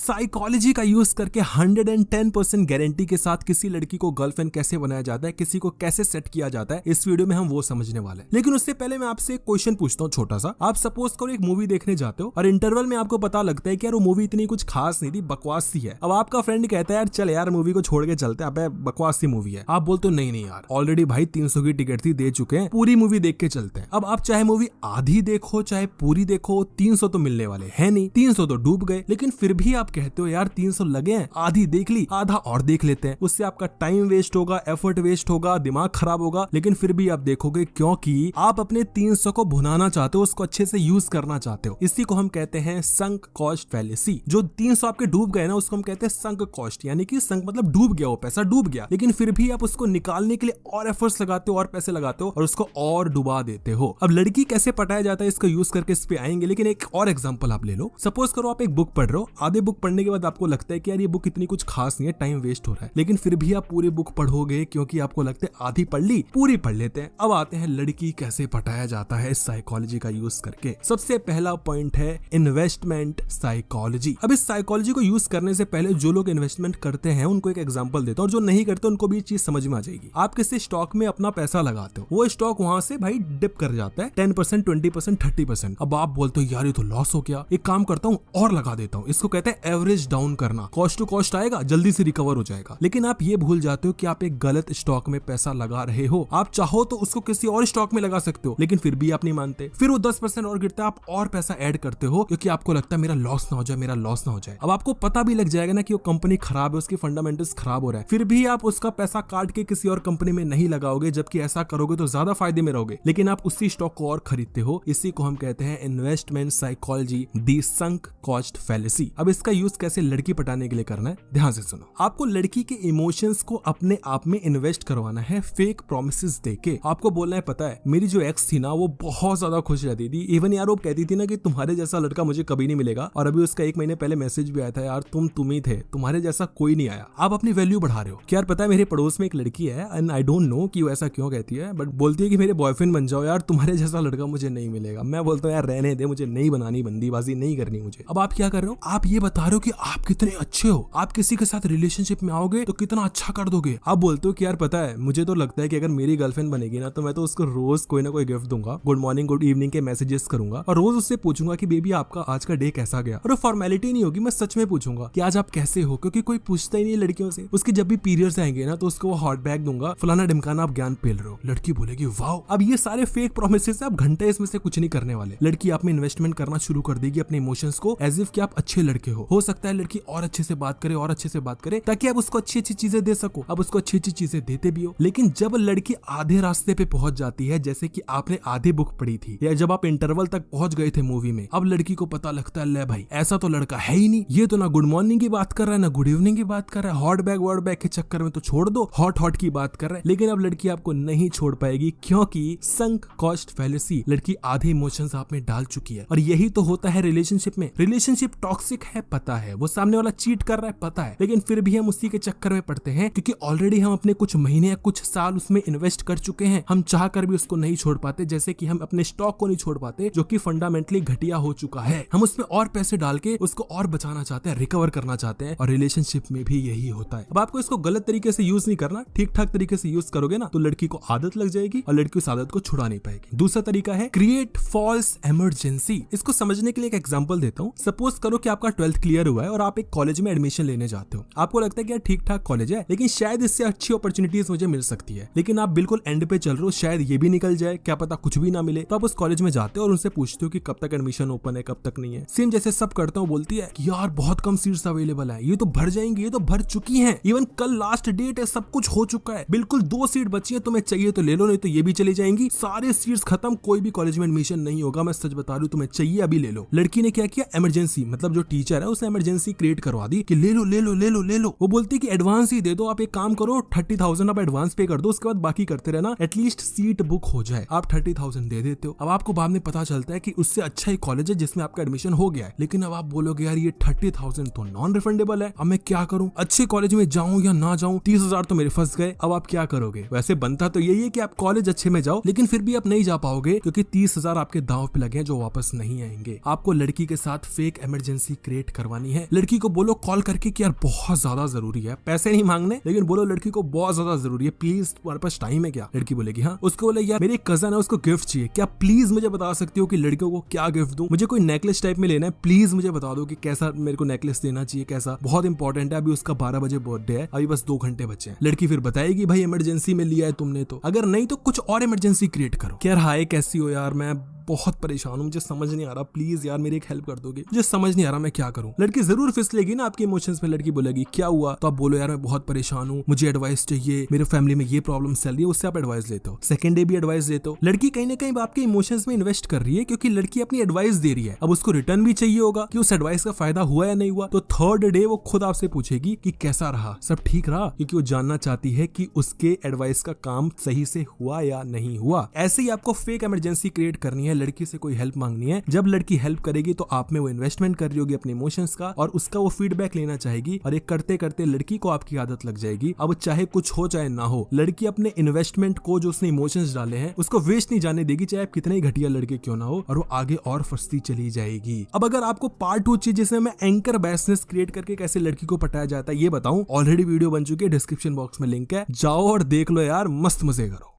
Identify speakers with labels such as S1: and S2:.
S1: Psychology का use करके 110% guarantee के साथ किसी लड़की को गर्लफ्रेंड कैसे बनाया जाता है, किसी को कैसे सेट किया जाता है, इस वीडियो में हम वो समझने वाले हैं। लेकिन उससे पहले मैं आपसे एक क्वेश्चन पूछता हूँ छोटा सा। आप सपोज करो एक मूवी देखने जाते हो और इंटरवल में आपको पता लगता है कि यार वो मूवी इतनी कुछ खास नहीं थी, बकवास सी है। अब आपका फ्रेंड कहता है यार चल यार मूवी को छोड़ के चलते हैं, बकवास सी मूवी है। आप बोलते हो नहीं यार ऑलरेडी भाई 300 की टिकट थी, दे चुके हैं, पूरी मूवी देख के चलते हैं। अब आप चाहे मूवी आधी देखो चाहे पूरी देखो, 300 तो मिलने वाले है नहीं, 300 तो डूब गए। लेकिन फिर भी आप कहते हो यार 300 लगे हैं, आधी देख ली, आधा और देख लेते हैं। उससे आपका टाइम वेस्ट होगा, एफर्ट वेस्ट होगा, दिमाग खराब होगा, लेकिन फिर भी आप देखोगे क्योंकि आप अपने 300 को भुनाना चाहते हो, उसको अच्छे से यूज करना चाहते हो। इसी को हम कहते हैं संक कॉस्ट फैलेसी। जो 300 आपके डूब गए ना उसको हम कहते हैं संक कॉस्ट, यानी कि संक मतलब डूब गया, वो पैसा डूब गया, लेकिन फिर भी आप उसको निकालने के लिए और एफर्ट्स लगाते हो और पैसे लगाते हो और उसको और डुबा देते हो। अब लड़की कैसे पटाया जाता है इसको यूज करके इस पे आएंगे, लेकिन एक और एग्जांपल आप ले लो। सपोज करो आप एक बुक पढ़ रहे हो, आधे बुक पढ़ने के बाद आपको लगता है कि यार ये बुक इतनी कुछ खास नहीं है, टाइम वेस्ट हो रहा है, लेकिन फिर भी आप पूरी बुक पढ़ोगे क्योंकि आपको लगता है आधी पढ़ ली, पूरी पढ़ लेते हैं। अब आते हैं लड़की कैसे पटाया जाता है साइकोलॉजी का यूज करके। सबसे पहला पॉइंट है इन्वेस्टमेंट साइकोलॉजी। अब इस साइकोलॉजी को यूज करने से पहले जो लोग इन्वेस्टमेंट करते हैं उनको एक एग्जांपल देता हूं, और जो नहीं करते उनको भी ये चीज समझ में आ जाएगी। आप किसी स्टॉक में अपना पैसा लगाते हो, वो स्टॉक वहां से भाई डिप कर जाता है 10%, 20%, 30%। अब आप बोलते हो यार ये तो लॉस हो गया, एक काम करता हूँ और लगा देता हूँ। इसको कहते हैं एवरेज डाउन करना। कॉस्ट टू कॉस्ट आएगा, जल्दी से रिकवर हो जाएगा। लेकिन आप ये भूल जाते हो कि आप एक गलत स्टॉक में पैसा लगा रहे हो। आप चाहो तो उसको किसी और स्टॉक में लगा सकते हो, लेकिन फिर भी आप नहीं मानते। फिर वो 10% और गिरता है, आप और पैसा ऐड करते हो क्योंकि आपको लगता है मेरा लॉस ना हो जाए, मेरा लॉस ना हो जाए। अब आपको पता भी लग जाएगा ना कि वो कंपनी खराब है, उसकी फंडामेंटल्स खराब हो रहा है, फिर भी आप उसका पैसा काट के किसी और कंपनी में नहीं लगाओगे, जबकि ऐसा करोगे तो ज्यादा फायदे में रहोगे, लेकिन आप उसी स्टॉक को और खरीदते हो। इसी को हम कहते हैं इन्वेस्टमेंट साइकोलॉजी, दी संक कॉस्ट फैलेसी। अब इसका यूज कैसे लड़की पटाने के लिए करना है, ध्यान से सुनो। आपको लड़की के इमोशंस को अपने आप में इन्वेस्ट करवाना है फेक प्रॉमिसेस देके। आपको बोलना है पता है मेरी जो एक्स थी ना वो बहुत ज्यादा खुश रहती थी, इवन यार वो कहती थी ना कि तुम्हारे जैसा लड़का मुझे कभी नहीं मिलेगा, और अभी उसका 1 महीने पहले मैसेज भी आया था यार तुम ही थे, तुम्हारे जैसा कोई नहीं आया। आप अपनी वैल्यू बढ़ा रहे हो कि यार पता है मेरे पड़ोस में एक लड़की है एंड आई डोंट नो कि वो ऐसा क्यों कहती है, बट बोलती है कि मेरे बॉयफ्रेंड बन जाओ यार, तुम्हारे जैसा लड़का मुझे नहीं मिलेगा। मैं बोलता हूँ यार रहने दे, मुझे नहीं बनानी, बंदीबाजी नहीं करनी मुझे। अब आप क्या कर रहे हो, आप ये बता रहे हो कि आप कितने अच्छे हो, आप किसी के साथ रिलेशनशिप में आओगे तो कितना अच्छा कर दोगे। आप बोलते हो कि यार पता है मुझे तो लगता है कि अगर मेरी गर्लफ्रेंड बनेगी ना तो मैं तो उसको रोज कोई ना कोई गिफ्ट दूंगा, गुड मॉर्निंग गुड इवनिंग के मैसेजेस करूंगा और रोज उससे पूछूंगा कि बेबी आपका आज का डे कैसा गया। और फॉर्मेलिटी नहीं होगी, मैं सच में पूछूंगा कि आज आप कैसे हो, क्योंकि कोई पूछता ही नहीं लड़कियों से। उसके जब भी पीरियड्स आएंगे ना तो उसको वो हॉट बैग दूंगा, फलाना ढिमकाना, आप ज्ञान पेल रहे हो। लड़की बोलेगी वाओ। अब ये सारे फेक प्रोमिसेस आप घंटे इसमें से कुछ नहीं करने वाले। लड़की आप में इन्वेस्टमेंट करना शुरू कर देगी अपने इमोशंस को, एज इफ कि आप अच्छे लड़के हो सकता है लड़की और अच्छे से बात करे और अच्छे से बात करे ताकि आप उसको अच्छी अच्छी चीजें दे सको। अब उसको अच्छी अच्छी चीजें देते भी हो, लेकिन जब लड़की आधे रास्ते पे पहुंच जाती है, जैसे कि आपने आधे बुक पढ़ी थी या जब आप इंटरवल तक पहुंच गए थे मूवी में, अब लड़की को पता लगता है ले भाई ऐसा तो लड़का है ही नहीं, ये तो ना गुड मॉर्निंग की बात कर रहा है ना गुड इवनिंग की बात कर रहा है, हॉट बैग वर्ड बैग के चक्कर में तो छोड़ दो, हॉट की बात कर रहा है। लेकिन अब लड़की आपको नहीं छोड़ पाएगी क्योंकि संक कॉस्ट फैलेसी, लड़की आधे इमोशंस आप में डाल चुकी है। और यही तो होता है रिलेशनशिप में। रिलेशनशिप टॉक्सिक है पता है, वो सामने वाला चीट कर रहा है पता है, लेकिन फिर भी हम उसी के चक्कर में पड़ते हैं क्योंकि ऑलरेडी हम अपने कुछ महीने या कुछ साल उसमें इन्वेस्ट कर चुके हैं। हम चाह कर भी उसको नहीं छोड़ पाते, जैसे कि हम अपने स्टॉक को नहीं छोड़ पाते जो कि फंडामेंटली घटिया हो चुका है। हम उसमें और पैसे डाल के उसको और बचाना चाहते हैं, रिकवर करना चाहते हैं, और रिलेशनशिप में भी यही होता है। अब आपको इसको गलत तरीके से यूज नहीं करना, ठीक ठाक तरीके से यूज करोगे ना तो लड़की को आदत लग जाएगी और लड़की उस आदत को छुड़ा नहीं पाएगी। दूसरा तरीका है क्रिएट फॉल्स इमरजेंसी। इसको समझने के लिए एक एग्जांपल देता हूँ। सपोज करो कि आपका 12th क्लियर हुआ है और आप एक कॉलेज में एडमिशन लेने जाते हो। आपको लगता है कि यार ठीक ठाक कॉलेज है, लेकिन शायद इससे अच्छी अपॉर्चुनिटीज मुझे मिल सकती है, लेकिन आप बिल्कुल एंड पे चल रहे हो, शायद ये भी निकल जाए, क्या पता कुछ भी ना मिले। तो आप उस कॉलेज में जाते हो और उनसे पूछते हो कि कब तक एडमिशन ओपन है, कब तक नहीं है। सेम जैसे सब करता हूँ, बोलती है कि यार बहुत कम सीट्स अवेलेबल है, ये तो भर जाएंगी, ये तो भर चुकी है, इवन कल लास्ट डेट है, सब कुछ हो चुका है, बिल्कुल 2 सीट बची है, तुम्हें चाहिए तो ले लो, नहीं तो ये भी चली जाएंगी, सारे सीट्स खत्म, कोई भी कॉलेज में एडमिशन नहीं होगा, मैं सच बता रही हूँ, तुम्हें चाहिए अभी ले लो। लड़की ने क्या किया, इमरजेंसी मतलब जो टीचर है उसने इमरजेंसी क्रिएट करवा दी कि ले लो ले लो ले लो ले लो। वो बोलती है कि एडवांस ही दे दो, आप एक काम करो 30,000 आप एडवांस पे कर दो, उसके बाद बाकी करते रहना, एटलीस्ट सीट बुक हो जाए। आप 30,000 दे देते हो। अब आपको बाद में पता चलता है कि उससे अच्छा ही कॉलेज है जिसमें आपका एडमिशन हो गया है, लेकिन अब आप बोलोगे यार ये 30,000 तो नॉन रिफंडेबल है, अब मैं क्या करूं, अच्छे कॉलेज में जाऊं या ना जाऊं, 30,000 तो मेरे फंस गए। अब आप क्या करोगे? वैसे बनता तो यही है कि आप कॉलेज अच्छे में जाओ, लेकिन फिर भी आप नहीं जा पाओगे क्योंकि 30,000 आपके दांव पे लगे हैं जो वापस नहीं आएंगे। आपको लड़की के साथ फेक इमरजेंसी क्रिएट करवा करवानी है, लड़की को बोलो कॉल करके कि यार बहुत ज्यादा जरूरी है, पैसे नहीं मांगने लेकिन बोलो लड़की को बहुत ज्यादा जरूरी है, प्लीज तुम्हारे पास टाइम है क्या? लड़की बोलेगी हाँ। उसको बोले यार मेरी कजन है उसको गिफ्ट चाहिए, क्या प्लीज मुझे बता सकती हो कि लड़कियों को क्या गिफ्ट दूं? मुझे कोई नेकलेस टाइप में लेना है, प्लीज मुझे बता दो कि कैसा मेरे को नेकलेस देना चाहिए, कैसा, बहुत इंपॉर्टेंट है, अभी उसका 12 बजे बर्थडे है, अभी बस 2 घंटे बचे हैं। लड़की फिर बताएगी भाई इमरजेंसी में लिया है तुमने तो, अगर नहीं तो कुछ और इमरजेंसी क्रिएट करो। यार हाय कैसी हो यार, मैं बहुत परेशान हूँ, मुझे समझ नहीं आ रहा, प्लीज यार मेरी एक हेल्प कर दोगे, मुझे समझ नहीं आ रहा मैं क्या करूँ। लड़की जरूर फिसलेगी ना आपके इमोशंस में, लड़की बोलेगी क्या हुआ? तो आप बोलो यार मैं बहुत परेशान हूँ, मुझे एडवाइस चाहिए, मेरे फैमिली में ये प्रॉब्लम चल रही है, उससे आप एडवाइस लेते हो, सेकंड डे भी एडवाइस देते हो। लड़की कहीं ना कहीं आपके इमोशंस में इन्वेस्ट कर रही है क्योंकि लड़की अपनी एडवाइस दे रही है, अब उसको रिटर्न भी चाहिए होगा कि उस एडवाइस का फायदा हुआ या नहीं हुआ। तो थर्ड डे वो खुद आपसे पूछेगी कि कैसा रहा, सब ठीक रहा, क्योंकि वो जानना चाहती है कि उसके एडवाइस का काम सही से हुआ या नहीं हुआ। ऐसे ही आपको फेक इमरजेंसी क्रिएट करनी है, लड़की से कोई हेल्प मांगनी है, जब लड़की हेल्प करेगी तो आप में वो इन्वेस्टमेंट कर रही होगी अपने इमोशंस का और उसका वो फीडबैक लेना चाहेगी, और एक करते करते लड़की को आपकी आदत लग जाएगी। अब चाहे कुछ हो चाहे ना हो, लड़की अपने इन्वेस्टमेंट को जो उसने इमोशंस डाले हैं उसको वेस्ट नहीं जाने देगी, चाहे आप कितने ही घटिया लड़के क्यों ना हो, और वो आगे और फंसती चली जाएगी। अब अगर आपको पार्ट 2 चाहिए जिसमें मैं एंकर बिजनेस क्रिएट करके कैसे लड़की को पटाया जाता है ये बताऊं, ऑलरेडी वीडियो बन चुकी है, डिस्क्रिप्शन बॉक्स में लिंक है, जाओ और देख लो यार, मस्त मजे करो।